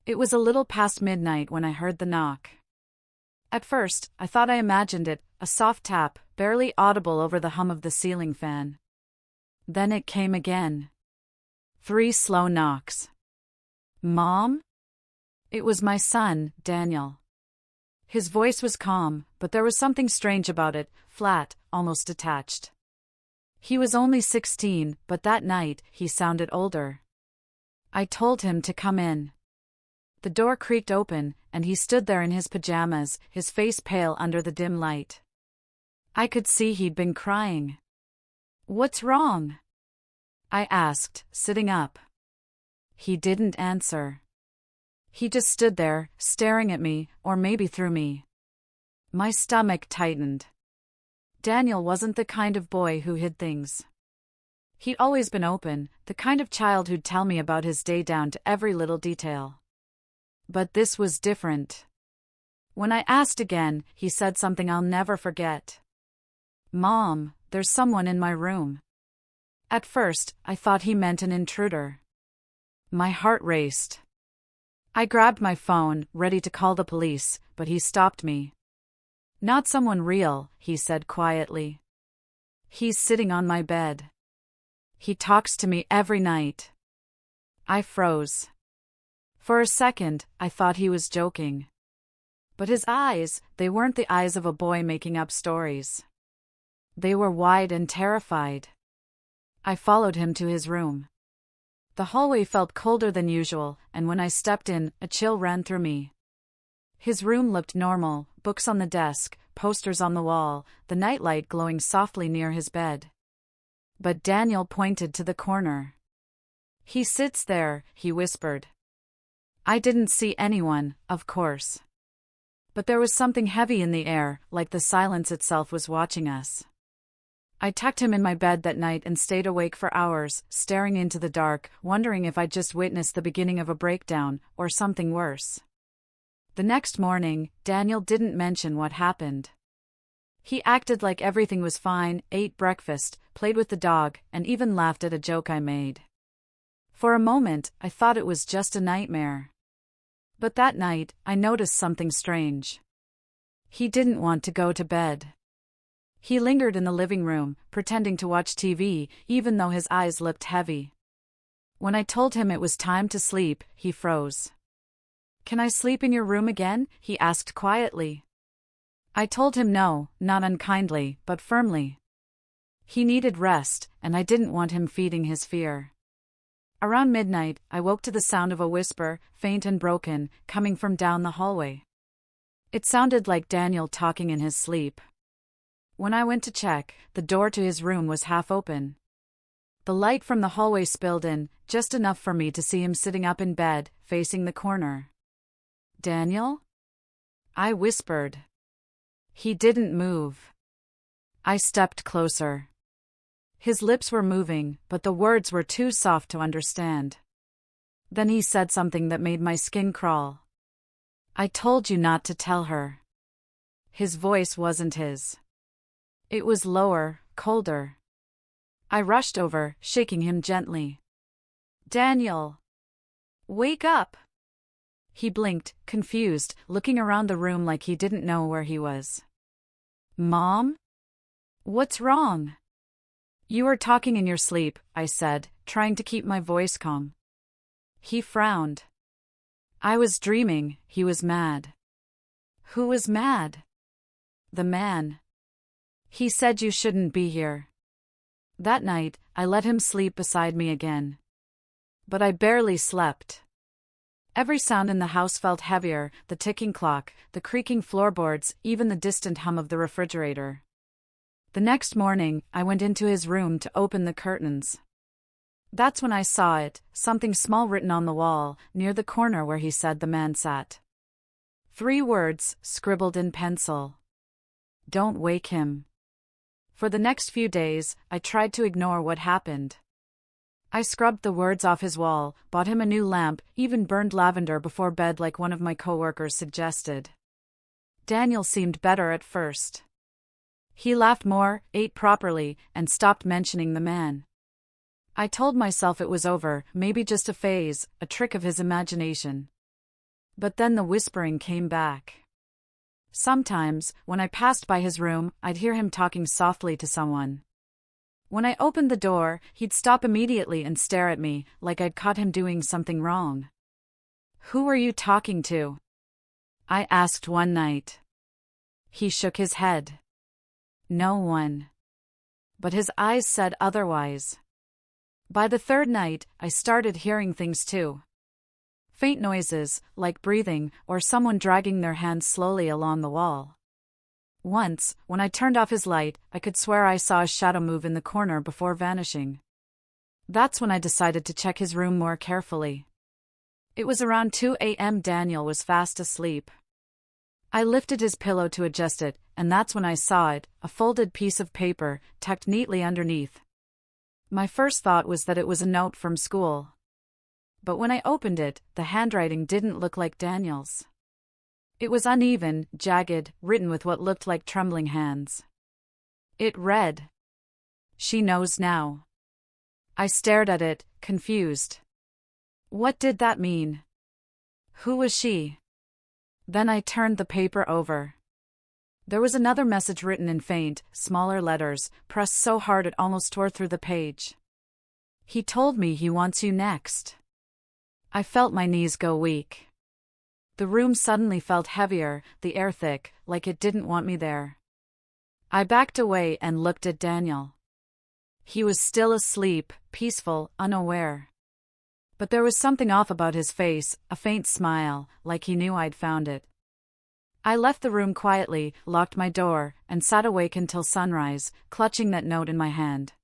It was a little past midnight when I heard the knock. At first, I thought I imagined it, a soft tap, barely audible over the hum of the ceiling fan. Then it came again. 3 slow knocks. Mom? It was my son, Daniel. His voice was calm, but there was something strange about it, flat, almost detached. He was only 16, but that night, he sounded older. I told him to come in. The door creaked open, and he stood there in his pajamas, his face pale under the dim light. I could see he'd been crying. "What's wrong?" I asked, sitting up. He didn't answer. He just stood there, staring at me, or maybe through me. My stomach tightened. Daniel wasn't the kind of boy who hid things. He'd always been open, the kind of child who'd tell me about his day down to every little detail. But this was different. When I asked again, he said something I'll never forget. "Mom, there's someone in my room." At first, I thought he meant an intruder. My heart raced. I grabbed my phone, ready to call the police, but he stopped me. "Not someone real," he said quietly. "He's sitting on my bed. He talks to me every night." I froze. For a second, I thought he was joking. But his eyes, they weren't the eyes of a boy making up stories. They were wide and terrified. I followed him to his room. The hallway felt colder than usual, and when I stepped in, a chill ran through me. His room looked normal, books on the desk, posters on the wall, the nightlight glowing softly near his bed. But Daniel pointed to the corner. "He sits there," he whispered. I didn't see anyone, of course. But there was something heavy in the air, like the silence itself was watching us. I tucked him in my bed that night and stayed awake for hours, staring into the dark, wondering if I'd just witnessed the beginning of a breakdown, or something worse. The next morning, Daniel didn't mention what happened. He acted like everything was fine, ate breakfast, played with the dog, and even laughed at a joke I made. For a moment, I thought it was just a nightmare. But that night, I noticed something strange. He didn't want to go to bed. He lingered in the living room, pretending to watch TV, even though his eyes looked heavy. When I told him it was time to sleep, he froze. "Can I sleep in your room again?" he asked quietly. I told him no, not unkindly, but firmly. He needed rest, and I didn't want him feeding his fear. Around midnight, I woke to the sound of a whisper, faint and broken, coming from down the hallway. It sounded like Daniel talking in his sleep. When I went to check, the door to his room was half open. The light from the hallway spilled in, just enough for me to see him sitting up in bed, facing the corner. "Daniel?" I whispered. He didn't move. I stepped closer. His lips were moving, but the words were too soft to understand. Then he said something that made my skin crawl. "I told you not to tell her." His voice wasn't his. It was lower, colder. I rushed over, shaking him gently. "Daniel! Wake up!" He blinked, confused, looking around the room like he didn't know where he was. "Mom? What's wrong?" "You were talking in your sleep," I said, trying to keep my voice calm. He frowned. "I was dreaming," he was mad. "Who was mad?" "The man. He said you shouldn't be here." That night, I let him sleep beside me again. But I barely slept. Every sound in the house felt heavier, the ticking clock, the creaking floorboards, even the distant hum of the refrigerator. The next morning, I went into his room to open the curtains. That's when I saw it, something small written on the wall, near the corner where he said the man sat. 3 words, scribbled in pencil. "Don't wake him." For the next few days, I tried to ignore what happened. I scrubbed the words off his wall, bought him a new lamp, even burned lavender before bed like one of my coworkers suggested. Daniel seemed better at first. He laughed more, ate properly, and stopped mentioning the man. I told myself it was over, maybe just a phase, a trick of his imagination. But then the whispering came back. Sometimes, when I passed by his room, I'd hear him talking softly to someone. When I opened the door, he'd stop immediately and stare at me, like I'd caught him doing something wrong. "Who are you talking to?" I asked one night. He shook his head. "No one." But his eyes said otherwise. By the third night, I started hearing things too. Faint noises, like breathing or someone dragging their hands slowly along the wall. Once, when I turned off his light, I could swear I saw a shadow move in the corner before vanishing. That's when I decided to check his room more carefully. It was around 2 a.m. Daniel was fast asleep. I lifted his pillow to adjust it, and that's when I saw it, a folded piece of paper, tucked neatly underneath. My first thought was that it was a note from school. But when I opened it, the handwriting didn't look like Daniel's. It was uneven, jagged, written with what looked like trembling hands. It read, "She knows now." I stared at it, confused. What did that mean? Who was she? Then I turned the paper over. There was another message written in faint, smaller letters, pressed so hard it almost tore through the page. "He told me he wants you next." I felt my knees go weak. The room suddenly felt heavier, the air thick, like it didn't want me there. I backed away and looked at Daniel. He was still asleep, peaceful, unaware. But there was something off about his face, a faint smile, like he knew I'd found it. I left the room quietly, locked my door, and sat awake until sunrise, clutching that note in my hand.